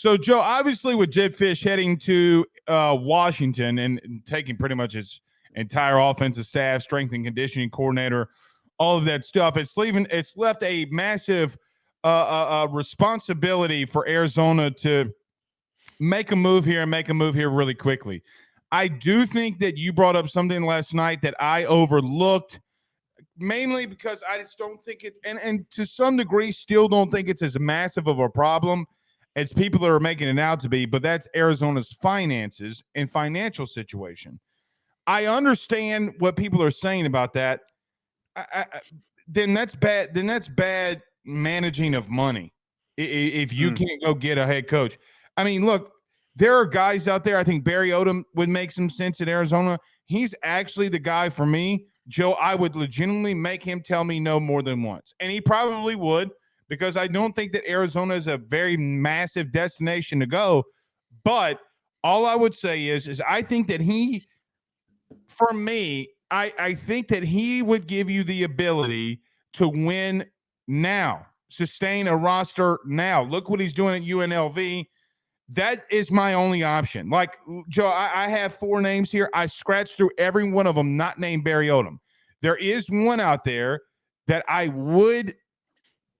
So, Joe, obviously with Jedd Fisch heading to Washington and taking pretty much his entire offensive staff, strength and conditioning coordinator, all of that stuff, it's left a massive responsibility for Arizona to make a move here and make a move here really quickly. I do think that you brought up something last night that I overlooked, mainly because I just don't think it, and to some degree still don't think it's as massive of a problem as people are making it out to be, but that's Arizona's finances and financial situation. I understand what people are saying about that. Then that's bad. Then that's bad managing of money. If you can't go get a head coach, I mean, look, there are guys out there. I think Barry Odom would make some sense in Arizona. He's actually the guy for me, Joe. I would legitimately make him tell me no more than once, and he probably would, because I don't think that Arizona is a very massive destination to go. But all I would say is I think that he, for me, I think that he would give you the ability to win now, sustain a roster now. Look what he's doing at UNLV. That is my only option. Like, Joe, I have 4 names here. I scratched through every one of them, not named Barry Odom. There is one out there that I would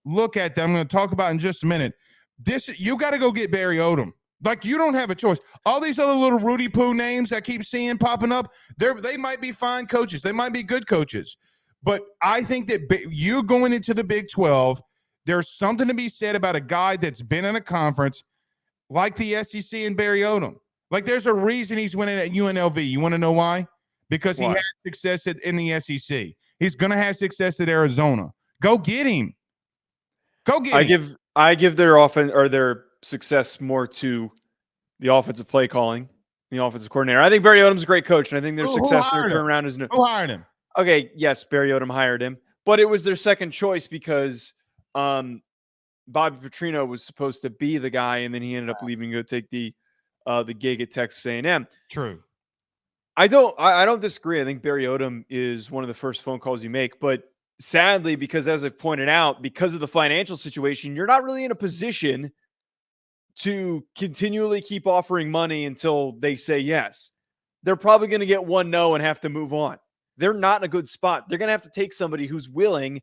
look at that I'm going to talk about in just a minute. You got to go get Barry Odom. Like, you don't have a choice. All these other little Rudy Poo names I keep seeing popping up, they might be fine coaches. They might be good coaches. But I think that you going into the Big 12, there's something to be said about a guy that's been in a conference like the SEC and Barry Odom. Like, there's a reason he's winning at UNLV. You want to know why? Because he had success in the SEC. He's going to have success at Arizona. Go get him. Go get him. I give their offense or their success more to the offensive play calling, the offensive coordinator. I think Barry Odom's a great coach, and I think their success, their turnaround is new. Who hired him? Okay, yes, Barry Odom hired him, but it was their second choice because Bobby Petrino was supposed to be the guy, and then he ended up leaving to go take the gig at Texas A&M. True. I don't disagree. I think Barry Odom is one of the first phone calls you make, but sadly, because as I've pointed out, because of the financial situation, you're not really in a position to continually keep offering money until they say yes. They're probably going to get one no and have to move on. They're not in a good spot. They're going to have to take somebody who's willing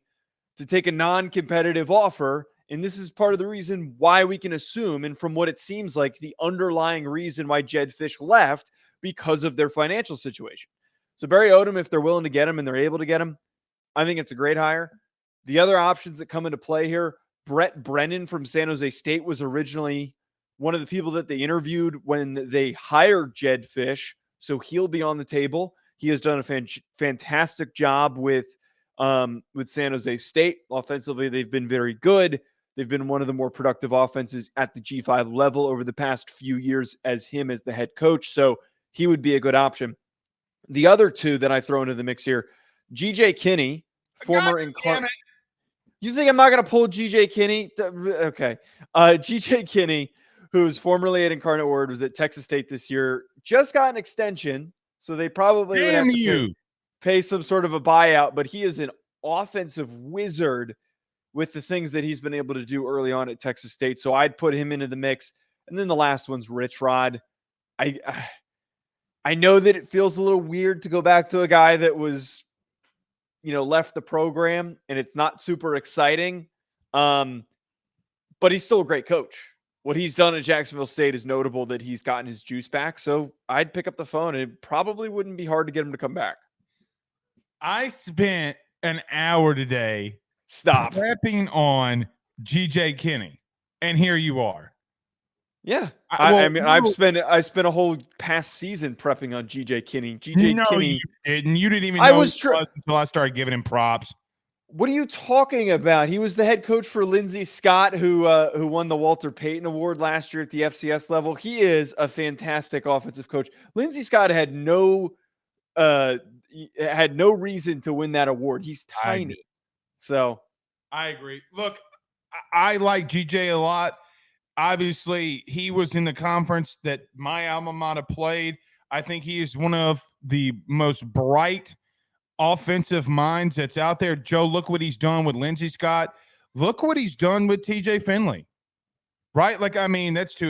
to take a non-competitive offer. And this is part of the reason why we can assume, and from what it seems like, the underlying reason why Jedd Fisch left, because of their financial situation. So Barry Odom, if they're willing to get him and they're able to get him, I think it's a great hire. The other options that come into play here, Brett Brennan from San Jose State was originally one of the people that they interviewed when they hired Jedd Fisch. So he'll be on the table. He has done a fantastic job with San Jose State. Offensively, they've been very good. They've been one of the more productive offenses at the G5 level over the past few years as him as the head coach. So he would be a good option. The other two that I throw into the mix here, G.J. Kinney, former Incarnate. You think I'm not going to pull G.J. Kinney? Okay. G.J. Kinney, who's formerly at Incarnate Word, was at Texas State this year, just got an extension, so they probably would have to pay some sort of a buyout, but he is an offensive wizard with the things that he's been able to do early on at Texas State, so I'd put him into the mix. And then the last one's Rich Rod. I know that it feels a little weird to go back to a guy that was, left the program, and it's not super exciting, but he's still a great coach. What he's done at Jacksonville State is notable, that he's gotten his juice back. So I'd pick up the phone, and it probably wouldn't be hard to get him to come back. I spent an hour today prepping on G.J. Kinney, and here you are. Yeah, I spent a whole past season prepping on G.J. Kinney. Kinney, you didn't. You didn't even know who he was until I started giving him props. What are you talking about? He was the head coach for Lindsey Scott, who won the Walter Payton Award last year at the FCS level. He is a fantastic offensive coach. Lindsey Scott had no reason to win that award. He's tiny. So I agree. Look, I like GJ a lot. Obviously, he was in the conference that my alma mater played. I think he is one of the most bright offensive minds that's out there. Joe, look what he's done with Lindsey Scott. Look what he's done with TJ Finley. right? Like, I mean, that's two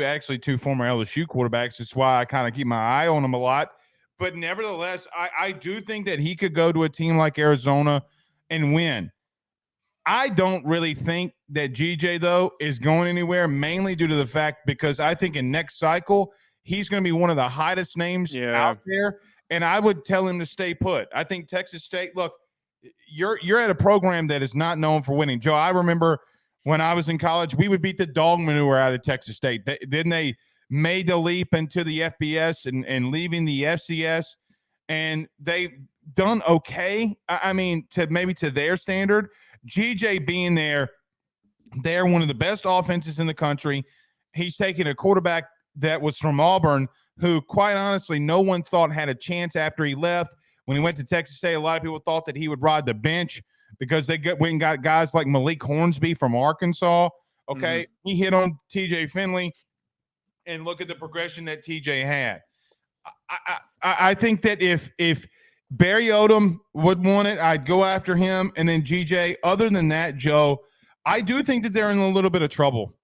former LSU quarterbacks. That's why I kind of keep my eye on them a lot. But nevertheless, I do think that he could go to a team like Arizona and win. I don't really think that GJ, though, is going anywhere, mainly due to the fact because I think in next cycle, he's going to be one of the hottest names out there. And I would tell him to stay put. I think Texas State, look, you're at a program that is not known for winning. Joe, I remember when I was in college, we would beat the dog manure out of Texas State. Then they made the leap into the FBS and leaving the FCS, and they've done okay. I mean, to their standard. GJ being there, they're one of the best offenses in the country. He's taking a quarterback that was from Auburn, who, quite honestly, no one thought had a chance after he left. When he went to Texas State, a lot of people thought that he would ride the bench because they went and got guys like Malik Hornsby from Arkansas. Okay, He hit on TJ Finley, and look at the progression that TJ had. I think that if Barry Odom would want it, I'd go after him, and then GJ. Other than that, Joe, I do think that they're in a little bit of trouble,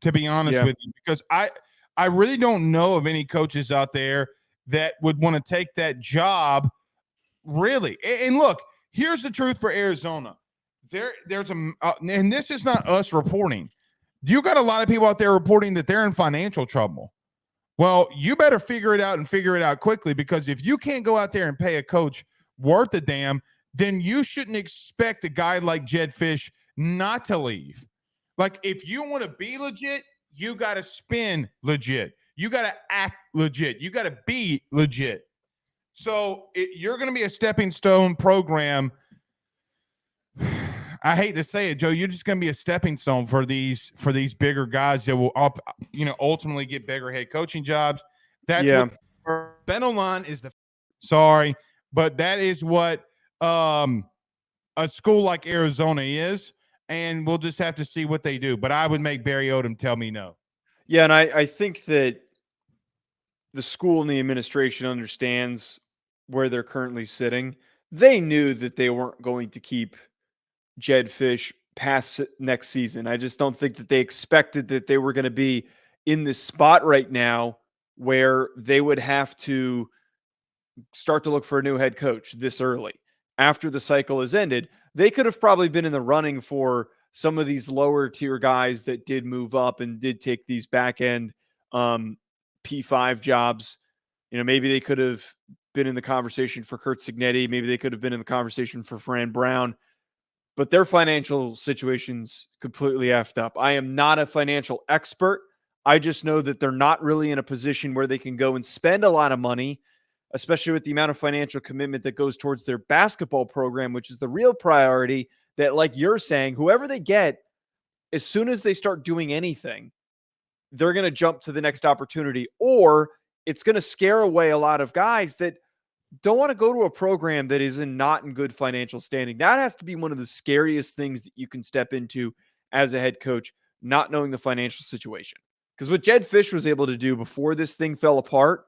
to be honest with you, because I really don't know of any coaches out there that would want to take that job, really. And look, here's the truth for Arizona. There's and this is not us reporting. You got a lot of people out there reporting that they're in financial trouble. Well, you better figure it out and figure it out quickly, because if you can't go out there and pay a coach worth a damn, then you shouldn't expect a guy like Jedd Fisch not to leave. Like, if you want to be legit, you got to spin legit. You got to act legit. You got to be legit. So you're going to be a stepping stone program. I hate to say it, Joe. You're just going to be a stepping stone for these bigger guys that will, ultimately get bigger head coaching jobs. That's what Benelon is sorry, but that is what a school like Arizona is, and we'll just have to see what they do. But I would make Barry Odom tell me no. Yeah, and I think that the school and the administration understands where they're currently sitting. They knew that they weren't going to keep Jedd Fisch past next season. I just don't think that they expected that they were going to be in this spot right now where they would have to start to look for a new head coach this early. After the cycle has ended, they could have probably been in the running for some of these lower tier guys that did move up and did take these back end P5 jobs. Maybe they could have been in the conversation for Curt Cignetti. Maybe they could have been in the conversation for Fran Brown. But their financial situation's completely effed up. I am not a financial expert. I just know that they're not really in a position where they can go and spend a lot of money, especially with the amount of financial commitment that goes towards their basketball program, which is the real priority. That, like you're saying, whoever they get, as soon as they start doing anything, they're going to jump to the next opportunity, or it's going to scare away a lot of guys that don't want to go to a program that is not in good financial standing. That has to be one of the scariest things that you can step into as a head coach, not knowing the financial situation. Because what Jedd Fisch was able to do before this thing fell apart,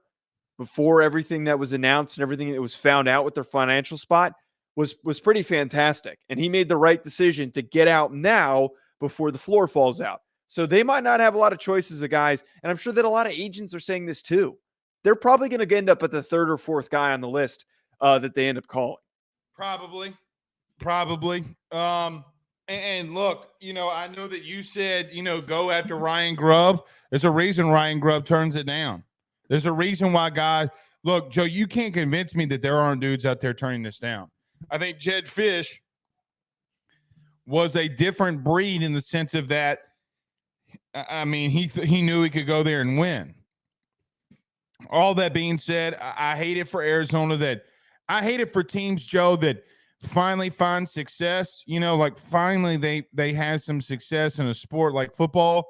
before everything that was announced and everything that was found out with their financial spot was pretty fantastic. And he made the right decision to get out now before the floor falls out. So they might not have a lot of choices of guys. And I'm sure that a lot of agents are saying this too. They're probably going to end up at the third or fourth guy on the list that they end up calling. Probably. And look, I know that you said, go after Ryan Grubb. There's a reason Ryan Grubb turns it down. There's a reason why guys – look, Joe, you can't convince me that there aren't dudes out there turning this down. I think Jedd Fisch was a different breed in the sense of that, I mean, he knew he could go there and win. All that being said, I hate it for Arizona I hate it for teams, Joe, that finally find success. Like finally they have some success in a sport like football,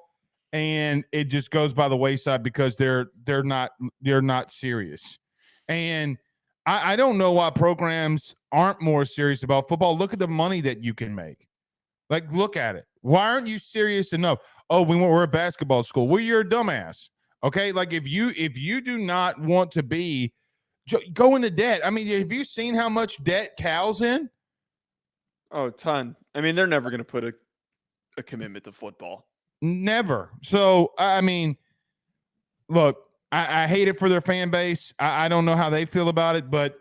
and it just goes by the wayside because they're not serious. And I don't know why programs aren't more serious about football. Look at the money that you can make. Like, look at it. Why aren't you serious enough? Oh, we're a basketball school. Well, you're a dumbass. Okay, like if you do not want to be, go into debt. I mean, have you seen how much debt Cal's in? Oh, a ton. I mean, they're never going to put a commitment to football. Never. So, I mean, look, I hate it for their fan base. I don't know how they feel about it, but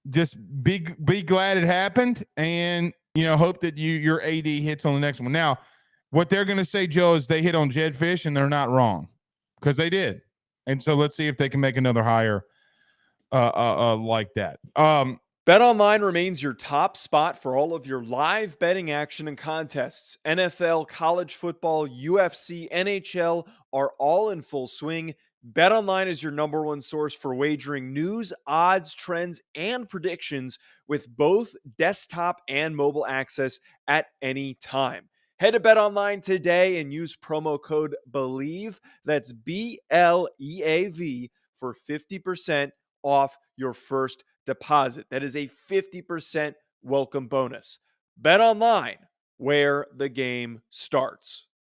just be glad it happened, and hope that your AD hits on the next one. Now, what they're going to say, Joe, is they hit on Jedd Fisch, and they're not wrong because they did. And so let's see if they can make another hire like that. BetOnline remains your top spot for all of your live betting action and contests. NFL, college football, UFC, NHL are all in full swing. BetOnline is your number one source for wagering news, odds, trends, and predictions with both desktop and mobile access at any time. Head to BetOnline today and use promo code BELIEVE, that's BLEAV, for 50% off your first deposit. That is a 50% welcome bonus. Bet online, where the game starts.